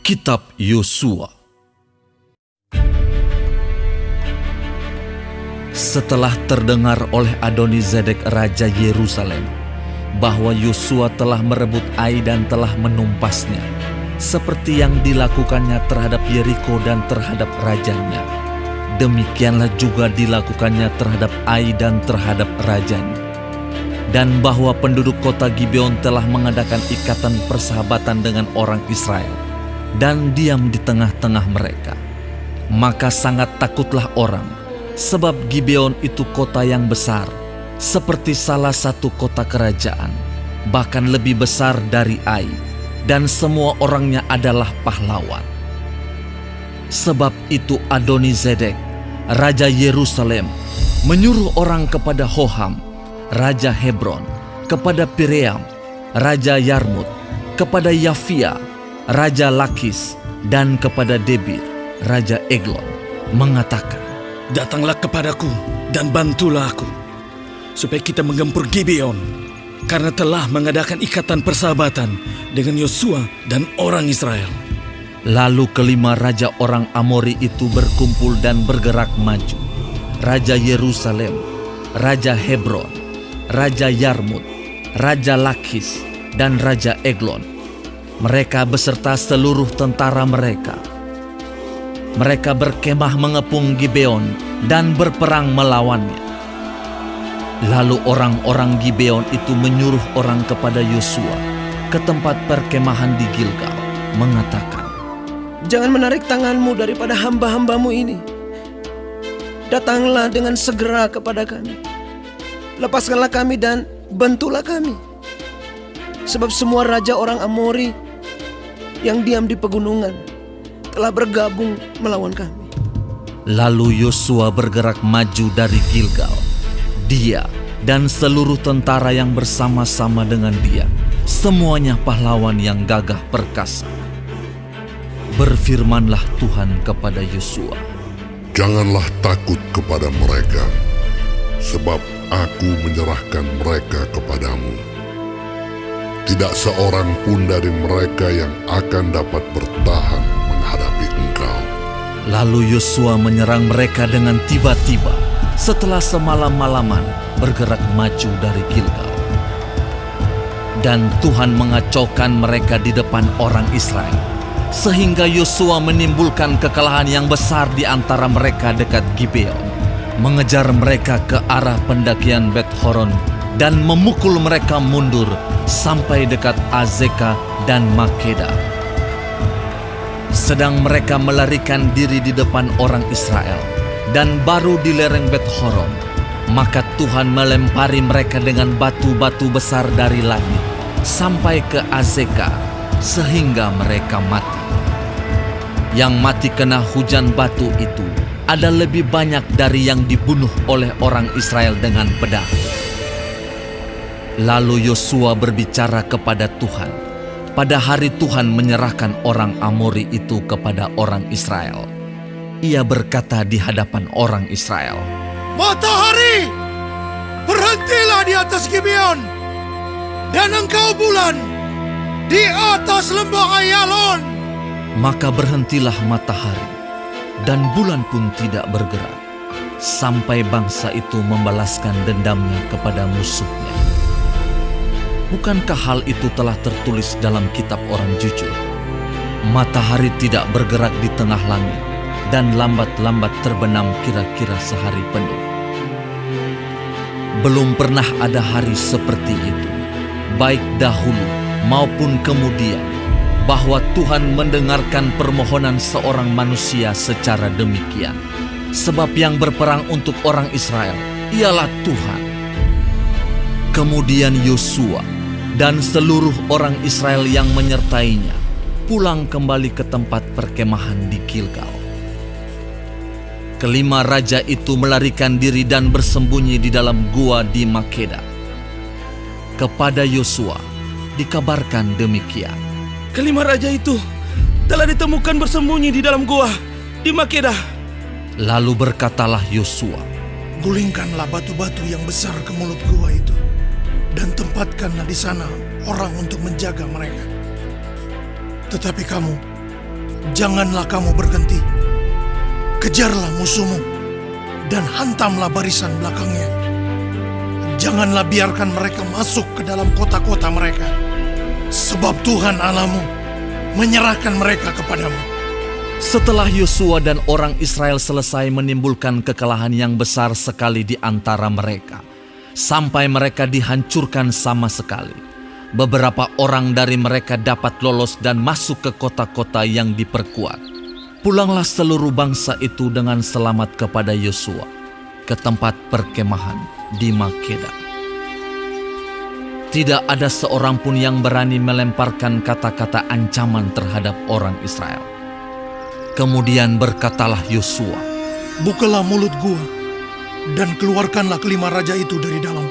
Kitab Yosua. Setelah terdengar oleh Adoni-Zedek Raja Yerusalem bahwa Yosua telah merebut Ai dan telah menumpasnya, seperti yang dilakukannya terhadap Yeriko dan terhadap rajanya, demikianlah juga dilakukannya terhadap Ai dan terhadap rajanya. Dan bahwa penduduk kota Gibeon telah mengadakan ikatan persahabatan dengan orang Israel dan diam di tengah-tengah mereka. Maka sangat takutlah orang, sebab Gibeon itu kota yang besar, seperti salah satu kota kerajaan, bahkan lebih besar dari Ai, dan semua orangnya adalah pahlawan. Sebab itu Adoni-Zedek, Raja Yerusalem, menyuruh orang kepada Hoham, Raja Hebron, kepada Piream, Raja Yarmut, kepada Yafia, Raja Lakis, dan kepada Debir, Raja Eglon, mengatakan, "Datanglah kepadaku dan bantulah aku, supaya kita menggempur Gibeon, karena telah mengadakan ikatan persahabatan dengan Yosua dan orang Israel." Lalu kelima raja orang Amori itu berkumpul dan bergerak maju. Raja Yerusalem, Raja Hebron, Raja Yarmut, Raja Lakis, dan Raja Eglon. Mereka beserta seluruh tentara mereka. Mereka berkemah mengepung Gibeon dan berperang melawannya. Lalu orang-orang Gibeon itu menyuruh orang kepada Yosua ke tempat perkemahan di Gilgal, mengatakan, "Jangan menarik tanganmu daripada hamba-hambamu ini. Datanglah dengan segera kepada kami. Lepaskanlah kami dan bantulah kami. Sebab semua raja orang Amori yang diam di pegunungan telah bergabung melawan kami." Lalu Yosua bergerak maju dari Gilgal. Dia dan seluruh tentara yang bersama-sama dengan dia, semuanya pahlawan yang gagah perkasa. Berfirmanlah Tuhan kepada Yosua, "Janganlah takut kepada mereka, sebab aku menyerahkan mereka kepadamu. Tidak seorang pun dari mereka yang akan dapat bertahan menghadapi engkau." Lalu Yosua menyerang mereka dengan tiba-tiba setelah semalam-malaman bergerak maju dari Gilgal. Dan Tuhan mengacaukan mereka di depan orang Israel, sehingga Yosua menimbulkan kekalahan yang besar di antara mereka dekat Gibeon, mengejar mereka ke arah pendakian Bet Horon dan memukul mereka mundur sampai dekat Azeka dan Makeda. Sedang mereka melarikan diri di depan orang Israel dan baru di lereng Bet Horon, maka Tuhan melempari mereka dengan batu-batu besar dari langit sampai ke Azeka, sehingga mereka mati. Yang mati kena hujan batu itu ada lebih banyak dari yang dibunuh oleh orang Israel dengan pedang. Lalu Yosua berbicara kepada Tuhan pada hari Tuhan menyerahkan orang Amori itu kepada orang Israel. Ia berkata di hadapan orang Israel, "Matahari, berhentilah di atas Gibeon, dan engkau bulan di atas lembah Ayalon." Maka berhentilah matahari, dan bulan pun tidak bergerak, sampai bangsa itu membalaskan dendamnya kepada musuhnya. Bukankah hal itu telah tertulis dalam kitab orang jujur? Matahari tidak bergerak di tengah langit, dan lambat-lambat terbenam kira-kira sehari penuh. Belum pernah ada hari seperti itu, baik dahulu maupun kemudian, bahwa Tuhan mendengarkan permohonan seorang manusia secara demikian. Sebab yang berperang untuk orang Israel ialah Tuhan. Kemudian Yosua dan seluruh orang Israel yang menyertainya pulang kembali ke tempat perkemahan di Gilgal. Kelima raja itu melarikan diri dan bersembunyi di dalam gua di Makeda. Kepada Yosua dikabarkan demikian, Kelima raja itu telah ditemukan bersembunyi di dalam gua di Makeda. Lalu berkatalah Yosua, "Gulingkanlah batu-batu yang besar ke mulut gua itu, dan tempatkanlah di sana orang untuk menjaga mereka. Tetapi kamu Janganlah kamu berhenti. Kejarlah musuhmu dan hantamlah barisan belakangnya. Janganlah biarkan mereka masuk ke dalam kota-kota mereka, sebab Tuhan Allahmu menyerahkan mereka kepadamu. Setelah Yosua dan orang Israel selesai menimbulkan kekalahan yang besar sekali di antara mereka, sampai mereka dihancurkan sama sekali, beberapa orang dari mereka dapat lolos dan masuk ke kota-kota yang diperkuat. Pulanglah seluruh bangsa itu dengan selamat kepada Yosua ke tempat perkemahan di Makeda. Tidak ada seorang pun yang berani melemparkan kata-kata ancaman terhadap orang Israel. Kemudian berkatalah Yosua, Bukalah mulut gua dan keluarkanlah kelima raja itu dari dalam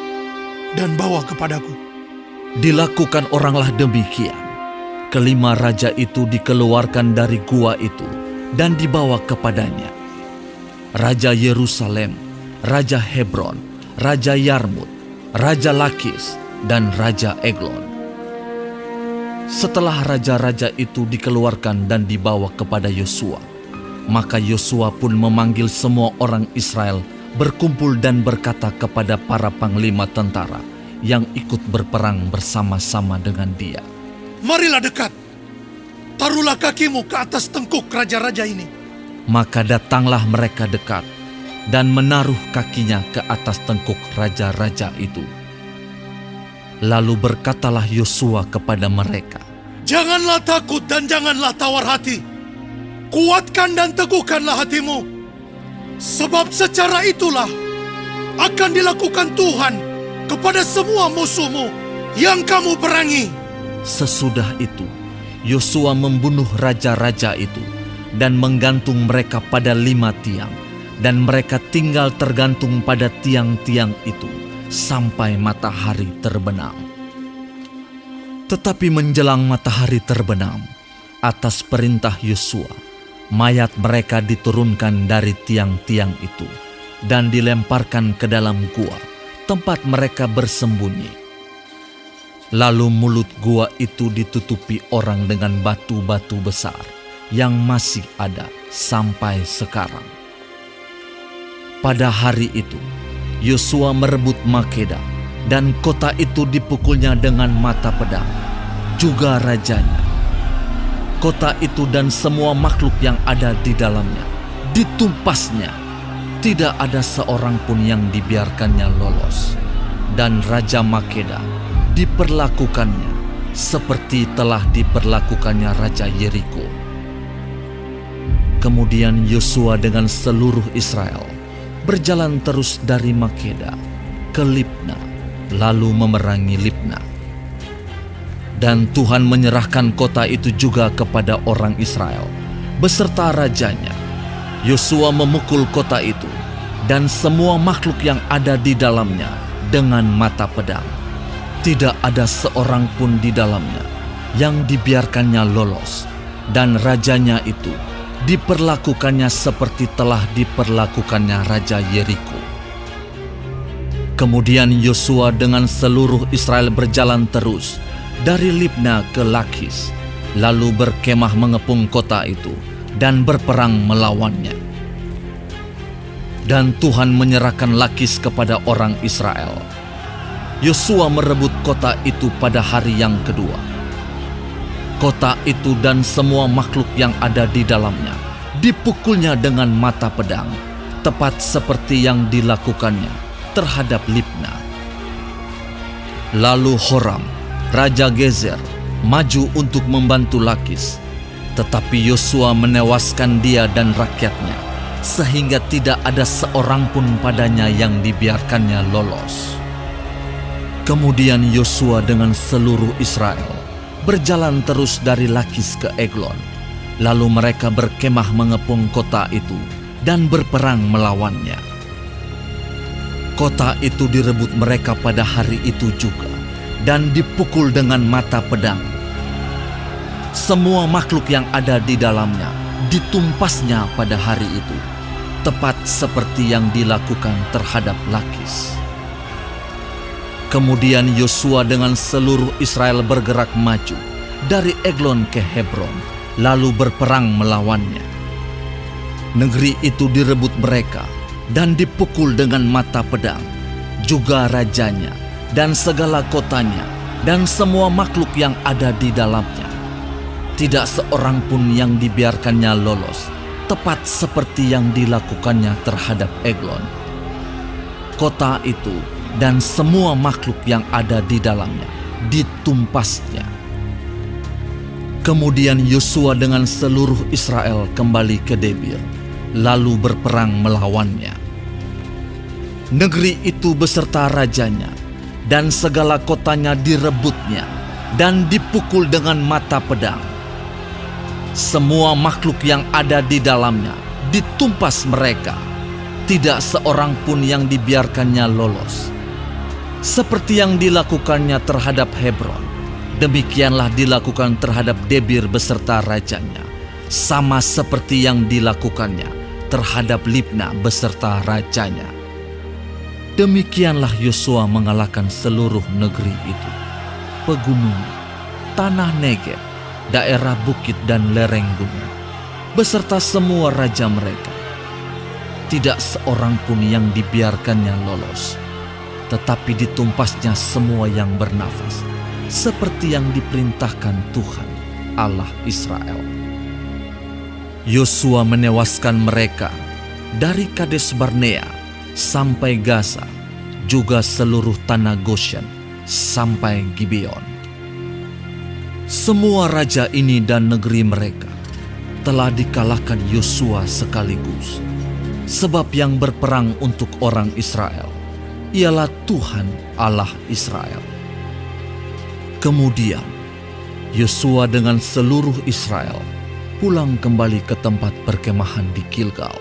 dan bawa kepadaku. dilakukan oranglah demikian. Kelima raja itu dikeluarkan dari gua itu dan dibawa kepadanya. Raja Yerusalem, Raja Hebron, Raja Yarmut, Raja Lakis, dan Raja Eglon. Setelah raja-raja itu dikeluarkan dan dibawa kepada Yosua, maka Yosua pun memanggil semua orang Israel berkumpul dan berkata kepada para panglima tentara yang ikut berperang bersama-sama dengan dia, Marilah dekat, taruhlah kakimu ke atas tengkuk raja-raja ini. Maka datanglah mereka dekat dan menaruh kakinya ke atas tengkuk raja-raja itu. Lalu berkatalah Yosua kepada mereka, Janganlah takut dan janganlah tawar hati. Kuatkan dan teguhkanlah hatimu. Sebab secara itulah akan dilakukan Tuhan kepada semua musuhmu yang kamu perangi. Sesudah itu, Yosua membunuh raja-raja itu dan menggantung mereka pada 5 tiang, dan mereka tinggal tergantung pada tiang-tiang itu sampai matahari terbenam. Tetapi menjelang matahari terbenam, atas perintah Yosua, mayat mereka diturunkan dari tiang-tiang itu dan dilemparkan ke dalam gua, tempat mereka bersembunyi. Lalu mulut gua itu ditutupi orang dengan batu-batu besar yang masih ada sampai sekarang. Pada hari itu, Yosua merebut Makeda, dan kota itu dipukulnya dengan mata pedang, juga rajanya. Kota itu dan semua makhluk yang ada di dalamnya ditumpasnya. Tidak ada seorang pun yang dibiarkannya lolos. Dan Raja Makeda diperlakukannya seperti telah diperlakukannya Raja Yeriko. Kemudian Yosua dengan seluruh Israel berjalan terus dari Makeda ke Libna, lalu memerangi Libna. Dan Tuhan menyerahkan kota itu juga kepada orang Israel beserta rajanya. Yosua memukul kota itu dan semua makhluk yang ada di dalamnya dengan mata pedang. Tidak ada seorang pun di dalamnya yang dibiarkannya lolos, dan rajanya itu diperlakukannya seperti telah diperlakukannya Raja Yeriko. Kemudian Yosua dengan seluruh Israel berjalan terus dari Libna ke Lakis, lalu berkemah mengepung kota itu dan berperang melawannya. Dan Tuhan menyerahkan Lakis kepada orang Israel. Yosua merebut kota itu pada hari yang kedua. Kota itu dan semua makhluk yang ada di dalamnya dipukulnya dengan mata pedang, tepat seperti yang dilakukannya terhadap Libna. Lalu Horam, Raja Gezer, maju untuk membantu Lakis, tetapi Yosua menewaskan dia dan rakyatnya, sehingga tidak ada seorang pun padanya yang dibiarkannya lolos. Kemudian Yosua dengan seluruh Israel berjalan terus dari Lakis ke Eglon, lalu mereka berkemah mengepung kota itu dan berperang melawannya. Kota itu direbut mereka pada hari itu juga dan dipukul dengan mata pedang. Semua makhluk yang ada di dalamnya ditumpasnya pada hari itu, tepat seperti yang dilakukan terhadap Lakis. Kemudian Yosua dengan seluruh Israel bergerak maju dari Eglon ke Hebron, lalu berperang melawannya. Negeri itu direbut mereka dan dipukul dengan mata pedang, juga rajanya dan segala kotanya dan semua makhluk yang ada di dalamnya. Tidak seorang pun yang dibiarkannya lolos, tepat seperti yang dilakukannya terhadap Eglon. Kota itu dan semua makhluk yang ada di dalamnya ditumpasnya. Kemudian Yosua dengan seluruh Israel kembali ke Debir, lalu berperang melawannya. Negeri itu beserta rajanya dan segala kotanya direbutnya dan dipukul dengan mata pedang. Semua makhluk yang ada di dalamnya ditumpas mereka. Tidak seorang pun yang dibiarkannya lolos. Seperti yang dilakukannya terhadap Hebron, demikianlah dilakukan terhadap Debir beserta rajanya, sama seperti yang dilakukannya terhadap Libna beserta rajanya. Demikianlah Yosua mengalahkan seluruh negeri itu, pegunungan, tanah Negeb, daerah bukit dan lereng gunung, beserta semua raja mereka. Tidak seorang pun yang dibiarkannya lolos, tetapi ditumpasnya semua yang bernafas, seperti yang diperintahkan Tuhan, Allah Israel. Yosua menewaskan mereka dari Kades Barnea sampai Gaza, juga seluruh tanah Goshen sampai Gibeon. Semua raja ini dan negeri mereka telah dikalahkan Yosua sekaligus, sebab yang berperang untuk orang Israel ialah Tuhan Allah Israel. Kemudian Yosua dengan seluruh Israel pulang kembali ke tempat perkemahan di Gilgal.